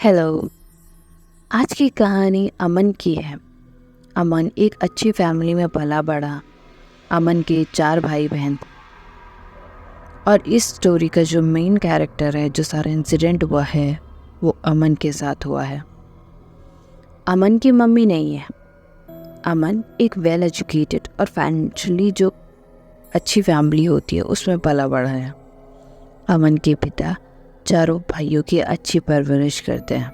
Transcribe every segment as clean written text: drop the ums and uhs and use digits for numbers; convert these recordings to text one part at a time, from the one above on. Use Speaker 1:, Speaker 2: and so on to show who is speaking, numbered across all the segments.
Speaker 1: Hello. आज की कहानी अमन की है। अमन एक अच्छी फैमिली में पला बड़ा। अमन के 4 भाई बहन थे और इस स्टोरी का जो मेन कैरेक्टर है, जो सारा इंसिडेंट हुआ है, वो अमन के साथ हुआ है। अमन की मम्मी नहीं है। अमन एक वेल एजुकेटेड और फाइनेंशियली जो अच्छी फैमिली होती है उसमें पला बड़ा है। अमन के पिता चारों भाइयों की अच्छी परवरिश करते हैं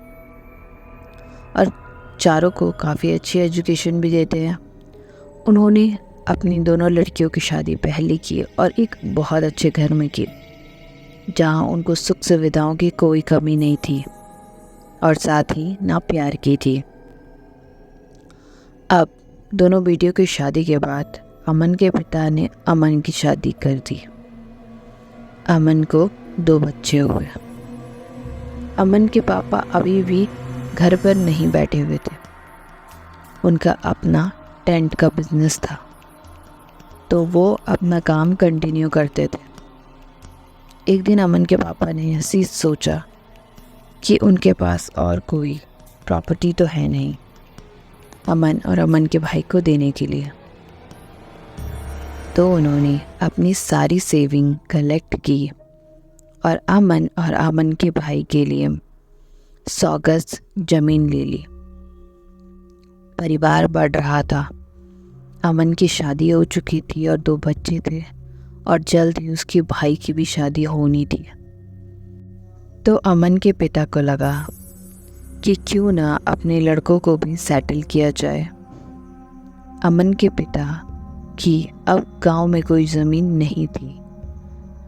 Speaker 1: और चारों को काफ़ी अच्छी एजुकेशन भी देते हैं। उन्होंने अपनी दोनों लड़कियों की शादी पहले की और एक बहुत अच्छे घर में की, जहां उनको सुख सुविधाओं की कोई कमी नहीं थी और साथ ही ना प्यार की थी। अब दोनों बेटियों की शादी के बाद अमन के पिता ने अमन की शादी कर दी। अमन को 2 बच्चे हुए। अमन के पापा अभी भी घर पर नहीं बैठे हुए थे। उनका अपना टेंट का बिजनेस था, तो वो अपना काम कंटिन्यू करते थे। एक दिन अमन के पापा ने ऐसी सोचा कि उनके पास और कोई प्रॉपर्टी तो है नहीं अमन और अमन के भाई को देने के लिए। तो उन्होंने अपनी सारी सेविंग कलेक्ट की और अमन के भाई के लिए 100 गज जमीन ले ली। परिवार बढ़ रहा था। अमन की शादी हो चुकी थी और 2 बच्चे थे और जल्द ही उसके भाई की भी शादी होनी थी। तो अमन के पिता को लगा कि क्यों ना अपने लड़कों को भी सेटल किया जाए। अमन के पिता की अब गांव में कोई ज़मीन नहीं थी,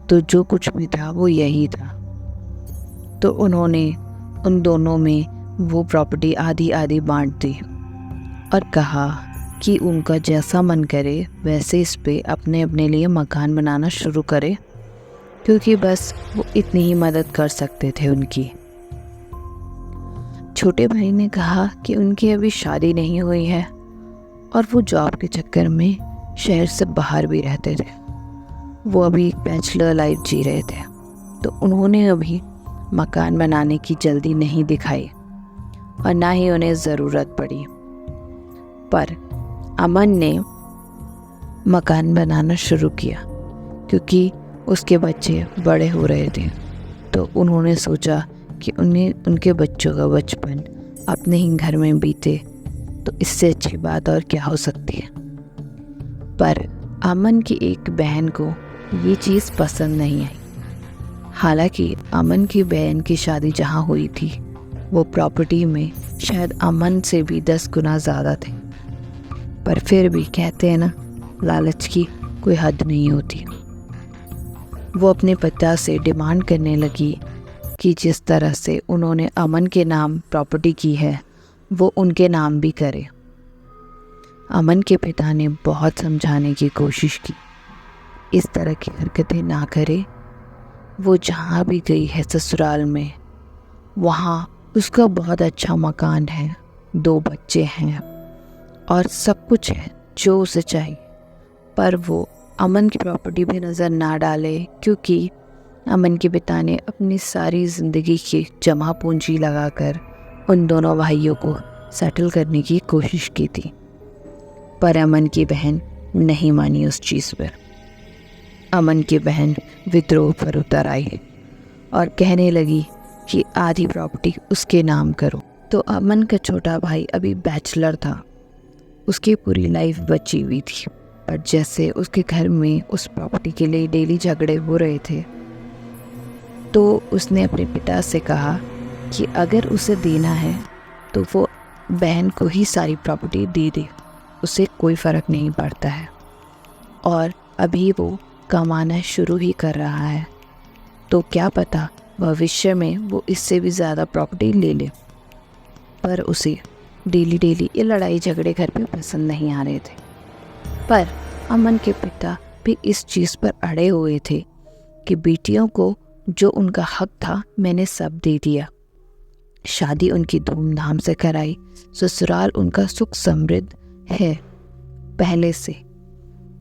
Speaker 1: तो जो कुछ भी था वो यही था। तो उन्होंने उन दोनों में वो प्रॉपर्टी आधी आधी बांट दी और कहा कि उनका जैसा मन करे वैसे इस पे अपने अपने लिए मकान बनाना शुरू करे, क्योंकि बस वो इतनी ही मदद कर सकते थे उनकी। छोटे भाई ने कहा कि उनकी अभी शादी नहीं हुई है और वो जॉब के चक्कर में शहर से बाहर भी रहते थे। वो अभी एक बैचलर लाइफ जी रहे थे, तो उन्होंने अभी मकान बनाने की जल्दी नहीं दिखाई और ना ही उन्हें ज़रूरत पड़ी। पर अमन ने मकान बनाना शुरू किया क्योंकि उसके बच्चे बड़े हो रहे थे। तो उन्होंने सोचा कि उनके बच्चों का बचपन अपने ही घर में बीते, तो इससे अच्छी बात और क्या हो सकती है। पर अमन की एक बहन को ये चीज़ पसंद नहीं आई। हालांकि अमन की बहन की शादी जहाँ हुई थी वो प्रॉपर्टी में शायद अमन से भी 10 गुना ज़्यादा थे, पर फिर भी कहते हैं ना, लालच की कोई हद नहीं होती। वो अपने पिता से डिमांड करने लगी कि जिस तरह से उन्होंने अमन के नाम प्रॉपर्टी की है वो उनके नाम भी करे। अमन के पिता ने बहुत समझाने की कोशिश की, इस तरह की हरकतें ना करे। वो जहाँ भी गई है ससुराल में, वहाँ उसका बहुत अच्छा मकान है, 2 बच्चे हैं और सब कुछ है जो उसे चाहिए, पर वो अमन की प्रॉपर्टी पे नज़र ना डाले, क्योंकि अमन के पिता ने अपनी सारी ज़िंदगी की जमा पूंजी लगाकर उन दोनों भाइयों को सेटल करने की कोशिश की थी। पर अमन की बहन नहीं मानी उस चीज़ पर। अमन की बहन विद्रोह पर उतर आई और कहने लगी कि आधी प्रॉपर्टी उसके नाम करो। तो अमन का छोटा भाई अभी बैचलर था, उसकी पूरी लाइफ बची हुई थी, पर जैसे उसके घर में उस प्रॉपर्टी के लिए डेली झगड़े हो रहे थे, तो उसने अपने पिता से कहा कि अगर उसे देना है तो वो बहन को ही सारी प्रॉपर्टी दे दे, उसे कोई फ़र्क नहीं पड़ता है और अभी वो कमाना शुरू ही कर रहा है, तो क्या पता भविष्य में वो इससे भी ज़्यादा प्रॉपर्टी ले ले। पर उसे डेली ये लड़ाई झगड़े घर पे पसंद नहीं आ रहे थे। पर अमन के पिता भी इस चीज़ पर अड़े हुए थे कि बेटियों को जो उनका हक था मैंने सब दे दिया। शादी उनकी धूमधाम से कराई, ससुराल उनका सुख समृद्ध है पहले से,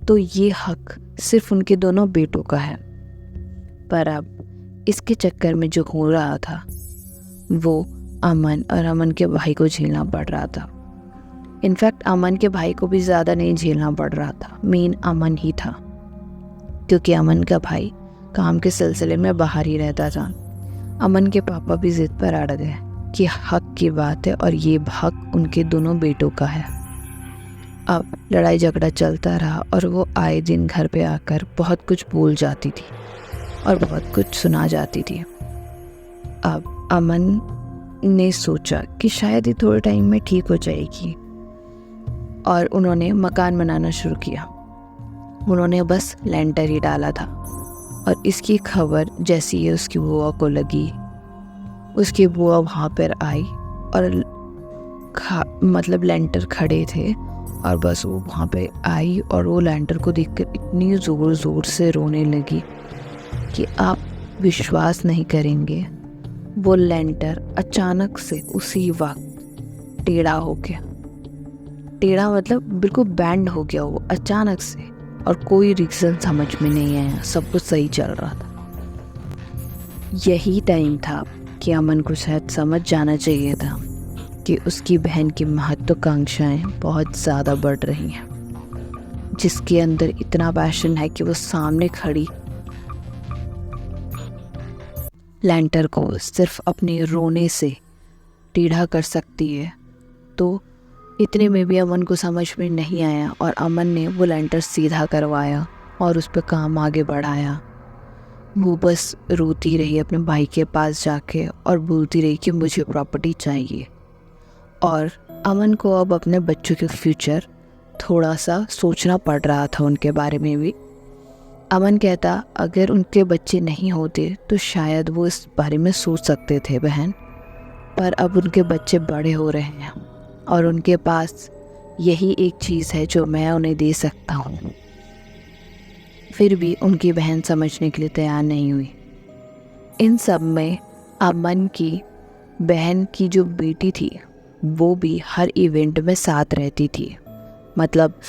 Speaker 1: तो ये हक सिर्फ उनके दोनों बेटों का है। पर अब इसके चक्कर में जो हो रहा था वो अमन और अमन के भाई को झेलना पड़ रहा था। इनफैक्ट अमन के भाई को भी ज़्यादा नहीं झेलना पड़ रहा था, मेन अमन ही था, क्योंकि अमन का भाई काम के सिलसिले में बाहर ही रहता था। अमन के पापा भी ज़िद पर अड़ गए कि हक की बात है और ये हक उनके दोनों बेटों का है। अब लड़ाई झगड़ा चलता रहा और वो आए दिन घर पे आकर बहुत कुछ बोल जाती थी और बहुत कुछ सुना जाती थी। अब अमन ने सोचा कि शायद ये थोड़े टाइम में ठीक हो जाएगी और उन्होंने मकान बनाना शुरू किया। उन्होंने बस लेंटर ही डाला था और इसकी खबर जैसी ही उसकी बुआ को लगी, उसकी बुआ वहाँ पर आई और मतलब लेंटर खड़े थे और बस वो वहाँ पे आई और वो लेंटर को देखकर इतनी ज़ोर ज़ोर से रोने लगी कि आप विश्वास नहीं करेंगे, वो लेंटर अचानक से उसी वक्त टेढ़ा हो गया। टेढ़ा मतलब बिल्कुल बैंड हो गया वो अचानक से, और कोई रीज़न समझ में नहीं आया, सब कुछ सही चल रहा था। यही टाइम था कि अमन को शायद समझ जाना चाहिए था कि उसकी बहन की महत्वाकांक्षाएं बहुत ज़्यादा बढ़ रही हैं, जिसके अंदर इतना पैशन है कि वो सामने खड़ी लैंटर को सिर्फ अपने रोने से टेढ़ा कर सकती है। तो इतने में भी अमन को समझ में नहीं आया और अमन ने वो लैंटर सीधा करवाया और उस पर काम आगे बढ़ाया। वो बस रोती रही अपने भाई के पास जाके और बोलती रही कि मुझे प्रॉपर्टी चाहिए। और अमन को अब अपने बच्चों के फ्यूचर थोड़ा सा सोचना पड़ रहा था, उनके बारे में भी। अमन कहता अगर उनके बच्चे नहीं होते तो शायद वो इस बारे में सोच सकते थे बहन, पर अब उनके बच्चे बड़े हो रहे हैं और उनके पास यही एक चीज़ है जो मैं उन्हें दे सकता हूँ। फिर भी उनकी बहन समझने के लिए तैयार नहीं हुई। इन सब में अमन की बहन की जो बेटी थी वो भी हर इवेंट में साथ रहती थी। मतलब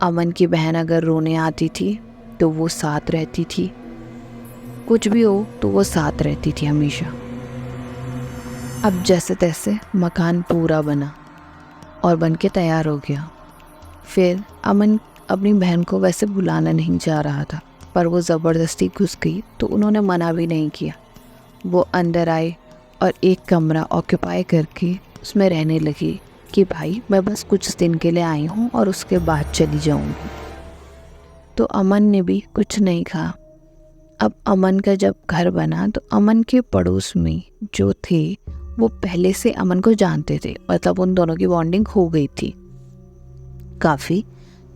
Speaker 1: अमन की बहन अगर रोने आती थी तो वो साथ रहती थी, कुछ भी हो तो वो साथ रहती थी हमेशा। अब जैसे तैसे मकान पूरा बना और बन के तैयार हो गया। फिर अमन अपनी बहन को वैसे बुलाना नहीं चाह रहा था, पर वो ज़बरदस्ती घुस गई तो उन्होंने मना भी नहीं किया। वो अंदर आए और एक कमरा ऑक्यूपाई करके उसमें रहने लगी कि भाई मैं बस कुछ दिन के लिए आई हूँ और उसके बाद चली जाऊँगी। तो अमन ने भी कुछ नहीं कहा। अब अमन का जब घर बना तो अमन के पड़ोस में जो थे वो पहले से अमन को जानते थे, मतलब उन दोनों की बॉन्डिंग हो गई थी काफ़ी।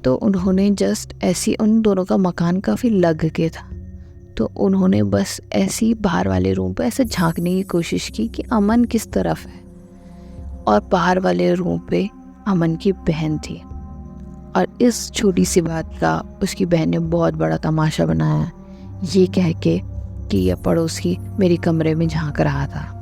Speaker 1: तो उन्होंने जस्ट ऐसी, उन दोनों का मकान काफ़ी लग के था, तो उन्होंने बस ऐसी बाहर वाले रूम पे ऐसे झांकने की कोशिश की कि अमन किस तरफ है, और बाहर वाले रूम पे अमन की बहन थी। और इस छोटी सी बात का उसकी बहन ने बहुत बड़ा तमाशा बनाया, ये कह के कि यह पड़ोसी मेरे कमरे में झांक रहा था।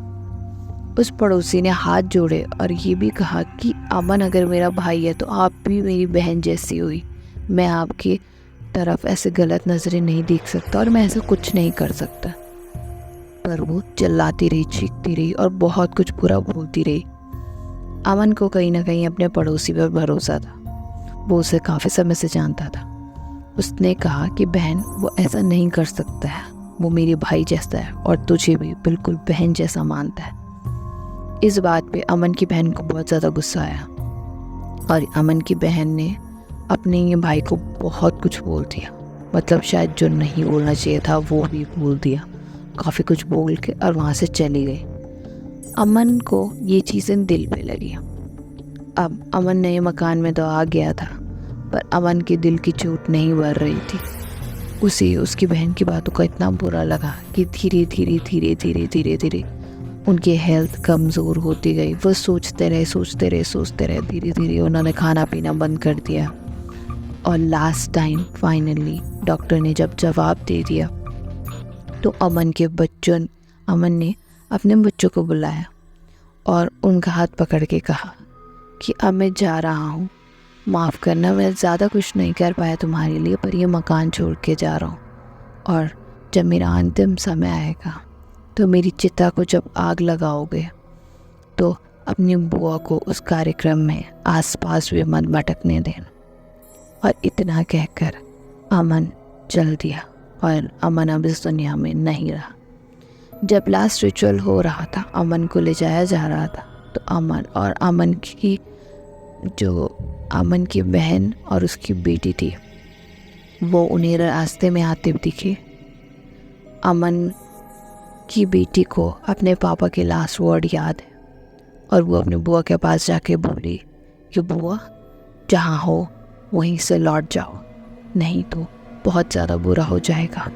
Speaker 1: उस पड़ोसी ने हाथ जोड़े और ये भी कहा कि अमन अगर मेरा भाई है तो आप भी मेरी बहन जैसी हुई, मैं आपकी तरफ ऐसे गलत नज़रें नहीं देख सकता और मैं ऐसा कुछ नहीं कर सकता। पर वो चिल्लाती रही, चीखती रही और बहुत कुछ बुरा बोलती रही। अमन को कहीं ना कहीं अपने पड़ोसी पर भरोसा था, वो उसे काफ़ी समय से जानता था। उसने कहा कि बहन वो ऐसा नहीं कर सकता है, वो मेरे भाई जैसा है और तुझे भी बिल्कुल बहन जैसा मानता है। इस बात पे अमन की बहन को बहुत ज़्यादा गुस्सा आया और अमन की बहन ने अपने ये भाई को बहुत कुछ बोल दिया, मतलब शायद जो नहीं बोलना चाहिए था वो भी बोल दिया, काफ़ी कुछ बोल के और वहाँ से चली गई। अमन को ये चीज़ें दिल पे लगी। अब अमन नए मकान में तो आ गया था, पर अमन के दिल की चोट नहीं भर रही थी। उसे उसकी बहन की बातों का इतना बुरा लगा कि धीरे धीरे धीरे धीरे धीरे धीरे उनकी हेल्थ कमज़ोर होती गई। वो सोचते रहे, धीरे धीरे उन्होंने खाना पीना बंद कर दिया। और लास्ट टाइम फाइनली डॉक्टर ने जब जवाब दे दिया तो अमन ने अपने बच्चों को बुलाया और उनका हाथ पकड़ के कहा कि अब मैं जा रहा हूँ, माफ़ करना मैं ज़्यादा कुछ नहीं कर पाया तुम्हारे लिए, पर ये मकान छोड़ के जा रहा हूँ। और जब मेरा अंतिम समय आएगा तो मेरी चिता को जब आग लगाओगे तो अपनी बुआ को उस कार्यक्रम में आसपास भी मत भटकने देना। और इतना कहकर अमन चल दिया और अमन अब इस दुनिया में नहीं रहा। जब लास्ट रिचुअल हो रहा था, अमन को ले जाया जा रहा था, तो अमन की बहन और उसकी बेटी थी, वो उन्हें रास्ते में आते दिखे। अमन की बेटी को अपने पापा के लास्ट वर्ड याद है और वो अपनी बुआ के पास जाके बोली कि बुआ, जहाँ हो वहीं से लौट जाओ, नहीं तो बहुत ज़्यादा बुरा हो जाएगा।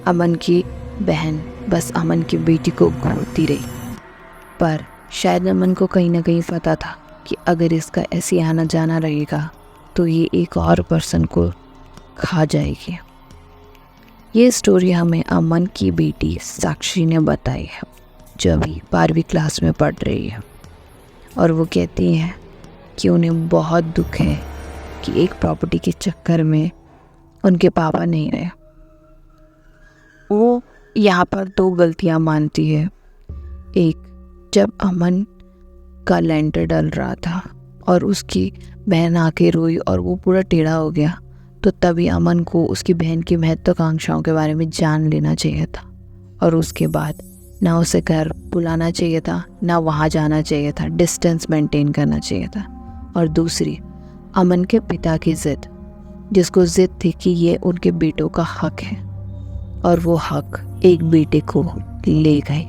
Speaker 1: अमन की बहन बस अमन की बेटी को घूरती रही, पर शायद अमन को कहीं ना कहीं पता था कि अगर इसका ऐसे आना जाना रहेगा तो ये एक और पर्सन को खा जाएगी। ये स्टोरी हमें अमन की बेटी साक्षी ने बताई है, जो अभी 12वीं क्लास में पढ़ रही है। और वो कहती हैं कि उन्हें बहुत दुख है कि एक प्रॉपर्टी के चक्कर में उनके पापा नहीं रहे। वो यहाँ पर 2 गलतियाँ मानती है। एक, जब अमन का लेंटर डल रहा था और उसकी बहन आके रोई और वो पूरा टेढ़ा हो गया, तो तभी अमन को उसकी बहन की महत्वाकांक्षाओं के बारे में जान लेना चाहिए था और उसके बाद ना उसे घर बुलाना चाहिए था, ना वहाँ जाना चाहिए था, डिस्टेंस मेंटेन करना चाहिए था। और दूसरी, अमन के पिता की ज़िद, जिसको ज़िद थी कि ये उनके बेटों का हक है और वो हक एक बेटे को ले गए।